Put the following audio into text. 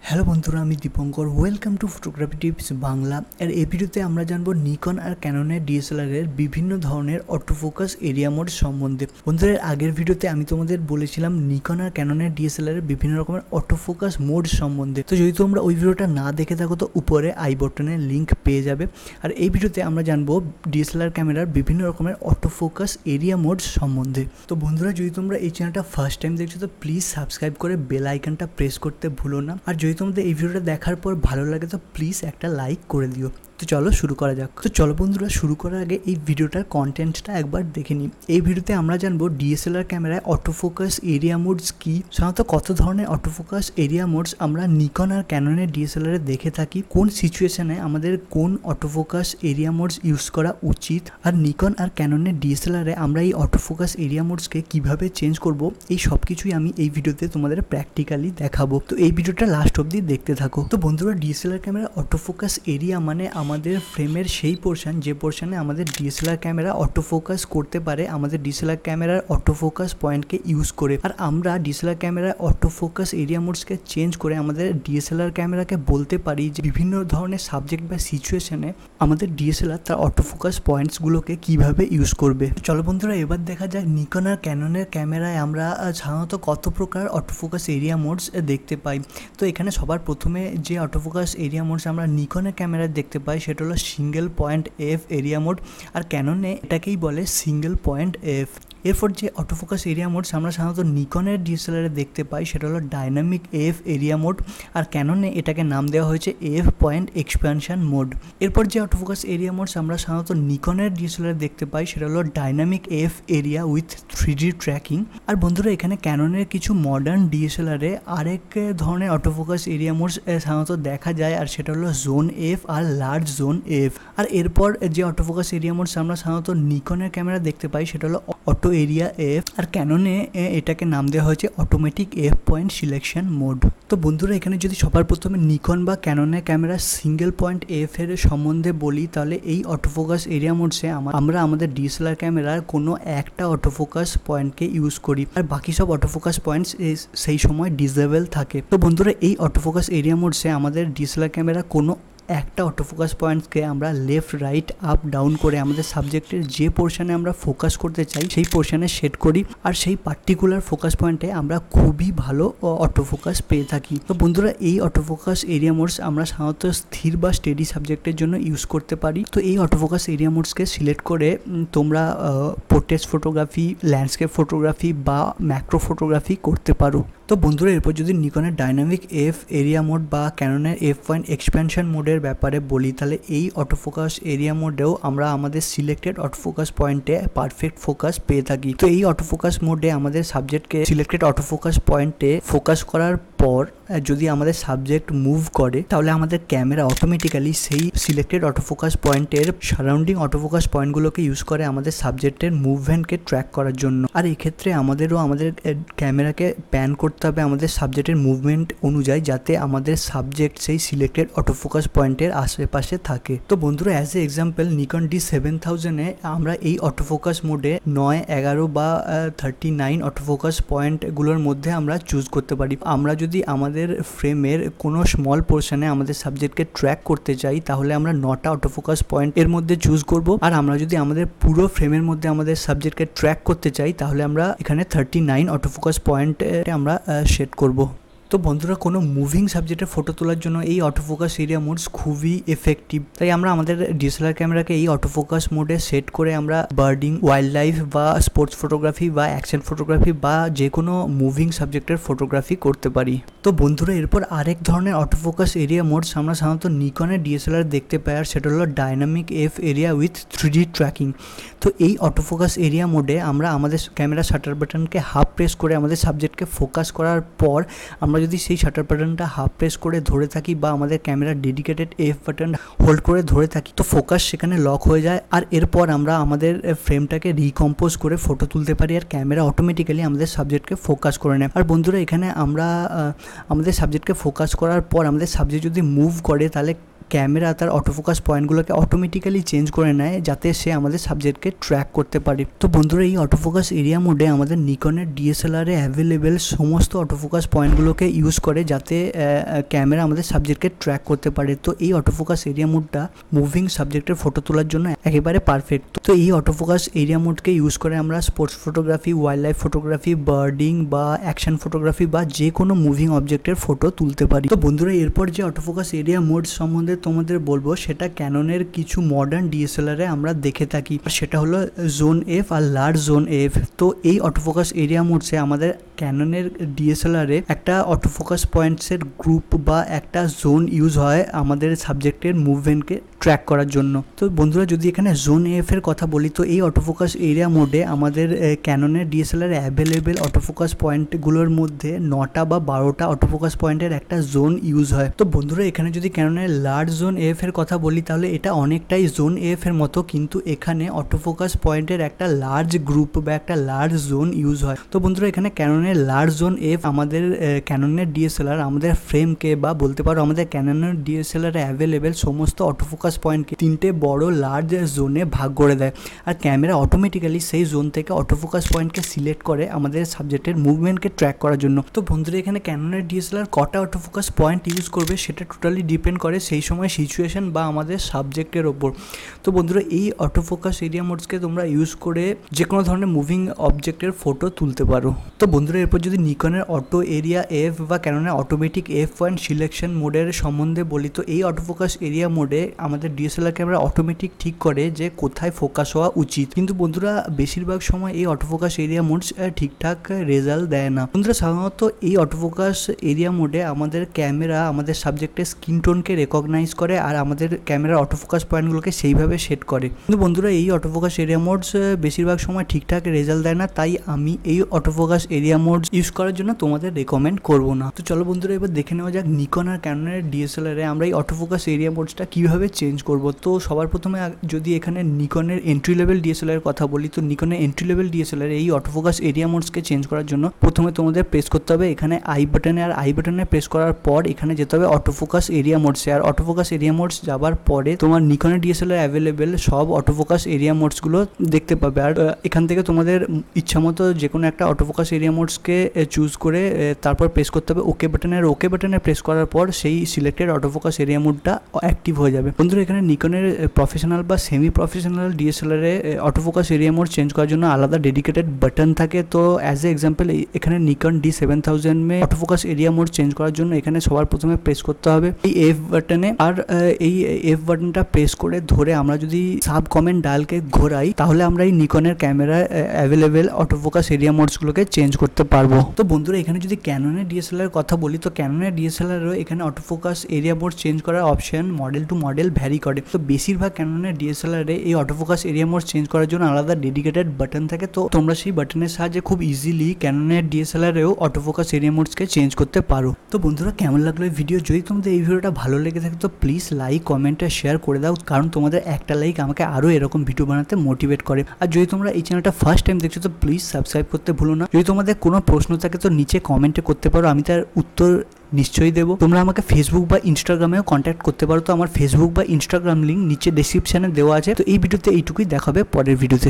Hello বন্ধুরা, আমি Dipankar. Welcome to photography tips Bangla. আর এই ভিডিওতে আমরা জানবো নিকন আর ক্যাননের ডিএসএলআর এর বিভিন্ন ধরনের অটোফোকাস এরিয়া মোড সম্বন্ধে। বন্ধুরা, আগের ভিডিওতে আমি তোমাদের বলেছিলাম নিকন আর ক্যাননের ডিএসএলআর এর বিভিন্ন রকমের অটোফোকাস মোড সম্বন্ধে। তো যদি তোমরা ওই ভিডিওটা না দেখে থাকো তো উপরে আই বটনে লিঙ্ক পেয়ে যাবে। আর এই ভিডিওতে আমরা জানবো ডিএসএলআর ক্যামেরার বিভিন্ন রকমের অটোফোকাস এরিয়া মোড সম্বন্ধে। তো বন্ধুরা, যদি তোমরা এই চ্যানেলটা ফার্স্ট টাইম দেখছো তো প্লিজ সাবস্ক্রাইব করে বেল আইকনটা প্রেস করতে ভুলো না। আর যদি তোমাদের এই ভিডিওটা দেখার পর ভালো লাগে তো প্লিজ একটা লাইক করে দিও। তো চলো শুরু করা যাক। তো চলো বন্ধুরা, শুরু করার আগে এই ভিডিওটার কন্টেন্টটা একবার দেখে নিই। এই ভিডিওতে আমরা জানবো ডিএসএলআর ক্যামেরায় অটোফোকাস এরিয়া মোডস কি, সাধারণত কত ধরনের অটোফোকাস এরিয়া মোডস আমরা নিকন আর ক্যাননের ডিএসএলআর এ দেখে থাকি, কোন সিচুয়েশনে আমাদের কোন অটোফোকাস এরিয়া মোডস ইউজ করা উচিত, আর নিকন আর ক্যাননের ডিএসএলআর এ আমরা এই অটোফোকাস এরিয়া মোডসকে কিভাবে চেঞ্জ করব, এই সব কিছুই আমি এই ভিডিওতে তোমাদের প্র্যাকটিক্যালি দেখাবো। তো এই ভিডিওটা লাস্ট অবধি দেখতে থাকো। তো বন্ধুরা, ডিএসএলআর ক্যামেরা অটোফোকাস এরিয়া মানে আমাদের ফ্রেমের সেই পোর্শন যে পোর্শনে আমাদের ডিএসএলআর ক্যামেরা অটোফোকাস করতে পারে আমাদের ডিএসএলআর ক্যামেরার অটোফোকাস পয়েন্টকে ইউজ করে। আর আমরা ডিএসএলআর ক্যামেরার অটোফোকাস এরিয়া মোডসকে চেঞ্জ করে আমাদের ডিএসএলআর ক্যামেরাকে বলতে পারি যে বিভিন্ন ধরনের সাবজেক্ট বা সিচুয়েশনে আমাদের ডিএসএলআর তার অটোফোকাস পয়েন্টসগুলোকে কিভাবে ইউজ করবে। চলো বন্ধুরা, এবার দেখা যাক নিকন আর ক্যাননের ক্যামেরায় আমরা সাধারণত কত প্রকার অটোফোকাস এরিয়া মোডস দেখতে পাই। তো এখানে সবার প্রথমে যে অটোফোকাস এরিয়া মোডস আমরা নিকনের ক্যামেরায় দেখতে পাই সেটা হলো single point F area mode, আর ক্যাননে এটাকেই বলে সিঙ্গেল পয়েন্ট এফ। এরপর যে অটোফোকাস এরিয়া মোডস আমরা সাধারণত নিকনের ডিএসএলআর দেখতে পাই সেটা হলো ডাইনামিক এফ এরিয়া মোড, আর ক্যাননে এটাকে নাম দেওয়া হয়েছে এফ পয়েন্ট এক্সপ্যানশন মোড। এরপর যে অটোফোকাস এরিয়া মোডস আমরা সাধারণত নিকনের ডিএসএলআর দেখতে পাই সেটা হলো dynamic F area with 3D tracking. আর বন্ধুরা, এখানে ক্যাননের কিছু মডার্ন ডিএসএলআরে আরেক ধরনের অটোফোকাস এরিয়া মোডস সাধারণত দেখা যায়, আর সেটা হলো zone F R large zone F. আর এরপর যে অটোফোকাস এরিয়া মোডস আমরা সাধারণত নিকনের ক্যামেরা দেখতে পাই সেটা হলো অটো এরিয়া এফ, আর ক্যাননে এটাকে নাম দেওয়া হয়েছে automatic F point selection mode. তো বন্ধুরা, এখানে যদি সবার প্রথমে নিকন বা ক্যাননের ক্যামেরা সিঙ্গেল পয়েন্ট এফ এর সম্বন্ধে বলি, তাহলে এই অটোফোকাস এরিয়া মোডসে আমরা আমাদের ডিএসএলআর ক্যামেরার কোনো একটা অটোফোকাস পয়েন্টকে ইউজ করি, আর বাকি সব অটোফোকাস পয়েন্টস সেই সময় ডিসেবল থাকে। তো বন্ধুরা, এই অটোফোকাস এরিয়া মোডসে আমাদের ডিএসএলআর ক্যামেরা কোনো একটা অটোফোকাস পয়েন্টকে আমরা লেফট রাইট আপ ডাউন করে আমাদের সাবজেক্টের যে পোর্শনে আমরা ফোকাস করতে চাই সেই পোর্শনে সেট করি, আর সেই পার্টিকুলার ফোকাস পয়েন্টে আমরা খুবই ভালো অটোফোকাস পেয়ে থাকি। তো বন্ধুরা, এই অটোফোকাস এরিয়া মোডস আমরা সাধারণত স্থির বা স্টেডি সাবজেক্টের জন্য ইউজ করতে পারি। তো এই অটোফোকাস এরিয়া মোডসকে সিলেক্ট করে তোমরা পোর্ট্রেট ফটোগ্রাফি, ল্যান্ডস্কেপ ফটোগ্রাফি বা ম্যাক্রো ফটোগ্রাফি করতে পারো। তো বন্ধুরা, এরপর যদি নিকনের ডাইনামিক এফ এরিয়া মোড বা ক্যাননের এফ পয়েন্ট এক্সপ্যানশন মোডের ব্যাপারে বলি, তাহলে এই অটোফোকাস এরিয়া মোডেও আমরা আমাদের সিলেক্টেড অটোফোকাস পয়েন্টে পারফেক্ট ফোকাস পেয়ে থাকি। তো এই অটোফোকাস মোডে আমাদের সাবজেক্টকে সিলেক্টেড অটোফোকাস পয়েন্টে ফোকাস করার পর যদি আমাদের সাবজেক্ট মুভ করে তাহলে আমাদের ক্যামেরা অটোমেটিক্যালি সেই সিলেক্টেড অটোফোকাস পয়েন্টের সারাউন্ডিং অটোফোকাস পয়েন্টগুলোকে ইউজ করে আমাদের সাবজেক্টের মুভমেন্টকে ট্র্যাক করার জন্য। আর এক্ষেত্রে আমাদের ক্যামেরাকে প্যান করতে হবে আমাদের সাবজেক্টের মুভমেন্ট অনুযায়ী, যাতে আমাদের সাবজেক্ট সেই সিলেক্টেড অটোফোকাস পয়েন্টের আশেপাশে থাকে। তো বন্ধুরা, অ্যাজ এ এক্সাম্পল নিকন D7000-এ আমরা এই অটোফোকাস মোডে 9, 11 বা 39 অটোফোকাস পয়েন্টগুলোর মধ্যে আমরা চুজ করতে পারি। আমরা যদি আমাদের ফ্রেমের কোনো স্মল পোর্শনে আমাদের সাবজেক্টকে ট্র্যাক করতে চাই তাহলে আমরা 9টা অটোফোকাস পয়েন্ট এর মধ্যে চুজ করব, আর আমরা যদি আমাদের পুরো ফ্রেমের মধ্যে আমাদের সাবজেক্টকে ট্র্যাক করতে চাই তাহলে আমরা এখানে 39 অটোফোকাস পয়েন্টে আমরা সেট করব। তো বন্ধুরা, কোনো মুভিং সাবজেক্টের ফটো তোলার জন্য এই অটোফোকাস এরিয়া মোডস খুবই এফেক্টিভ। তাই আমরা আমাদের ডিএসএলআর ক্যামেরাকে এই অটোফোকাস মোডে সেট করে আমরা বার্ডিং, ওয়াইল্ড লাইফ বা স্পোর্টস ফটোগ্রাফি বা অ্যাকশন ফটোগ্রাফি বা যে কোনো মুভিং সাবজেক্টের ফটোগ্রাফি করতে পারি। তো বন্ধুরা, এরপর আরেক ধরনের অটোফোকাস এরিয়া মোডস আমরা সাধারণত নিকনের ডিএসএলআর দেখতে পাই, আর সেটা হলো dynamic F area with 3D tracking. তো এই অটোফোকাস এরিয়া মোডে আমরা আমাদের ক্যামেরা শাটার বাটনকে হাফ প্রেস করে আমাদের সাবজেক্টকে ফোকাস করার পর আমরা যদি সেই শাটার বাটনটা হাফ প্রেস করে ধরে থাকি বা আমাদের ক্যামেরার ডেডিকেটেড এফ বাটন হোল্ড করে ধরে থাকি তো ফোকাস সেখানে লক হয়ে যায়, আর এরপর আমরা আমাদের ফ্রেমটাকে রিকম্পোজ করে ফটো তুলতে পারি, আর ক্যামেরা অটোমেটিক্যালি আমাদের সাবজেক্টকে ফোকাস করে নেয়। আর বন্ধুরা, এখানে আমরা আমাদের সাবজেক্টকে ফোকাস করার পর আমাদের সাবজেক্ট যদি মুভ করে তাহলে ক্যামেরা তার অটোফোকাস পয়েন্টগুলোকে অটোমেটিক্যালি চেঞ্জ করে নেয় যাতে সে আমাদের সাবজেক্টকে ট্র্যাক করতে পারে। তো বন্ধুরা এই অটোফোকাস এরিয়া মোডে আমাদের নিকনের ডিএসএলআর এ অ্যাভেলেবেল সমস্ত অটোফোকাস পয়েন্টগুলোকে ইউজ করে যাতে ক্যামেরা আমাদের সাবজেক্টকে ট্র্যাক করতে পারে। তো এই অটোফোকাস এরিয়া মোডটা মুভিং সাবজেক্টের ফটো তোলার জন্য একেবারে পারফেক্ট। তো এই অটোফোকাস এরিয়া মোডকে ইউজ করে আমরা sports photography, wild life photography, birding বা অ্যাকশন ফটোগ্রাফি বা যে কোনো মুভিং অবজেক্টের ফটো তুলতে পারি। তো বন্ধুরা এরপর যে অটোফোকাস এরিয়া মোড সম্বন্ধে তোমাদের বলবো সেটা ক্যাননের কিছু মডার্ন ডিএসএলআর এ আমরা দেখে থাকি, সেটা হলো zone F R large zone F. তো এই অটোফোকাস এরিয়া মোডসে আমাদের ক্যাননের ডিএসএলআর এ একটা অটোফোকাস পয়েন্টসের গ্রুপ বা একটা জোন ইউজ হয় আমাদের সাবজেক্টের মুভমেন্টকে ট্র্যাক করার জন্য। তো বন্ধুরা যদি এখানে জোন এফ এর কথা বলি, তো এই অটোফোকাস এরিয়া মোডে আমাদের ক্যাননের ডিএসএলআর অ্যাভেলেবেল অটোফোকাস পয়েন্টগুলোর মধ্যে 9টা বা 12টা অটোফোকাস পয়েন্টের একটা জোন ইউজ হয়। তো বন্ধুরা এখানে যদি ক্যাননের লার্জ জোন এফ এর কথা বলি তাহলে এটা অনেকটাই জোন এফ এর মতো, কিন্তু এখানে অটোফোকাস পয়েন্টের একটা লার্জ গ্রুপ বা একটা লার্জ জোন ইউজ হয়। তো বন্ধুরা এখানে ক্যাননের লার্জ জোন এফ আমাদের ক্যাননের ডিএসএলআর আমাদের ফ্রেমকে বা বলতে পারো আমাদের ক্যাননের ডিএসএলআর অ্যাভেলেবেল সমস্ত অটোফোকাস পয়েন্টকে 3টে বড় লার্জ জোনে ভাগ করে দেয়, আর ক্যামেরা অটোমেটিক্যালি সেই জোন থেকে অটোফোকাস পয়েন্টকে সিলেক্ট করে আমাদের সাবজেক্টের মুভমেন্টকে ট্র্যাক করার জন্য। তো বন্ধুরা এখানে ক্যাননের ডিএসএলআর কটা অটোফোকাস পয়েন্ট ইউজ করবে সেটা টোটালি ডিপেন্ড করে সেই সময় সিচুয়েশন বা আমাদের সাবজেক্টের ওপর। তো বন্ধুরা এই অটোফোকাস এরিয়া মোডসকে তোমরা ইউজ করে যে কোনো ধরনের মুভিং অবজেক্টের ফটো তুলতে পারো। তো বন্ধুরা এরপর যদি নিকনের অটো এরিয়া এফ বা ক্যাননের অটোমেটিক এফ পয়েন্ট সিলেকশন মোডের সম্বন্ধে বলি, তো এই অটোফোকাস এরিয়া মোডে আমাদের ডিএসএলআর ক্যামেরা অটোমেটিক ঠিক করে যে কোথায় ফোকাস হওয়া উচিত, কিন্তু বন্ধুরা বেশিরভাগ সময় এই অটোফোকাস এরিয়া মোডস ঠিকঠাক রেজাল্ট দেয় না। বন্ধুরা সাধারণত এই অটোফোকাস এরিয়া মোডে আমাদের ক্যামেরা আমাদের সাবজেক্টের স্কিন টোনকে রেকগনাইজ করে আর আমাদের ক্যামেরার অটোফোকাস পয়েন্টগুলোকে সেইভাবে সেট করে, কিন্তু বন্ধুরা এই অটোফোকাস এরিয়া মোডস বেশিরভাগ সময় ঠিকঠাক রেজাল্ট দেয় না, তাই আমি এই অটোফোকাস এরিয়া মোডস ইউজ করার জন্য তোমাদের রেকমেন্ড করবো না। তো চলো বন্ধুরা এবার দেখে নেওয়া যাক নিকন আর ক্যাননের ডিএসএলআর এ আমরা এই অটোফোকাস এরিয়া মোডসটা কিভাবে চেঞ্জ করব। তো সবার প্রথমে যদি এখানে নিকনের এন্ট্রি লেভেল ডিএসএলআর কথা বলি, তো নিকনের এন্ট্রি লেভেল ডিএসএলআর এই অটোফোকাস এরিয়া মোডসকে চেঞ্জ করার জন্য প্রথমে তোমাদের প্রেস করতে হবে এখানে আই বাটনে, আর আই বাটনে প্রেস করার পর এখানে যেতে হবে অটোফোকাস এরিয়া মোডসে, আর অটোফোকাস এরিয়া মোডস যাবার পরে তোমার নিকনের ডিএসএলআর অ্যাভেলেবেল সব অটোফোকাস এরিয়া মোডসগুলো দেখতে পাবে, আর এখান থেকে তোমাদের ইচ্ছা মতো যে কোনো একটা অটোফোকাস এরিয়া মোডসকে চুজ করে তারপর প্রেস করতে হবে ওকে বাটনে, আর ওকে বাটনে প্রেস করার পর সেই সিলেক্টেড অটোফোকাস এরিয়া মোডটা অ্যাক্টিভ হয়ে যাবে। বন্ধুরা এখানে নিকনের প্রফেশনাল বা সেমি প্রফেশনাল ডিএসএলআর এ অটোফোকাস এরিয়া মোড চেঞ্জ করার জন্য আলাদা ডেডিকেটেড বাটন থাকে। তো অ্যাজ এ এক্সাম্পল এখানে নিকন D7000 মে অটোফোকাস এরিয়া মোড চেঞ্জ করার জন্য এখানে সবার প্রথমে প্রেস করতে হবে এই এফ বাটনে, আর এই এফ বাটনটা প্রেস করে ধরে আমরা যদি সাব কমেন্ট ডায়ালকে ঘোরাই তাহলে আমরা এই নিকনের ক্যামেরা অ্যাভেলেবেল অটোফোকাস এরিয়া মোডসগুলোকে চেঞ্জ করতে পারবো। তো বন্ধুরা এখানে যদি ক্যাননের ডিএসএলআর কথা বলি, তো ক্যাননের ডিএসএলআরও এখানে অটোফোকাস এরিয়া মোড চেঞ্জ করার option model to model vary করে। তো বেশিরভাগ ক্যাননের ডিএসএলআর এ এই অটোফোকাস এরিয়া মোড চেঞ্জ করার জন্য আলাদা ডেডিকেটেড বাটন থাকে, তো তোমরা সেই বাটনের সাহায্যে খুব ইজিলি ক্যাননের ডিএসএলআর এও অটোফোকাস এরিয়া মোডসকে চেঞ্জ করতে পারো। তো বন্ধুরা কেমন লাগলো এই ভিডিও? যদি তোমাদের এই ভিডিওটা ভালো লেগে থাকে তো প্লিজ লাইক কমেন্ট আর শেয়ার করে দাও, কারণ তোমাদের একটা লাইক আমাকে আরও এরকম ভিডিও বানাতে মোটিভেট করে। আর যদি তোমরা এই চ্যানেলটা ফার্স্ট টাইম দেখছো তো প্লিজ সাবস্ক্রাইব করতে ভুলো না। যদি তোমাদের কোনো প্রশ্ন থাকে তো নিচে কমেন্টে করতে পারো, আমি তার উত্তর নিশ্চয়ই দেবো। তোমরা আমাকে ফেসবুক বা ইনস্টাগ্রামেও কন্ট্যাক্ট করতে পারো, তো আমার ফেসবুক বা ইনস্টাগ্রাম লিঙ্ক নিচে ডেসক্রিপশনে দেওয়া আছে। তো এই ভিডিওতে এইটুকুই, দেখাবে পরের ভিডিওতে।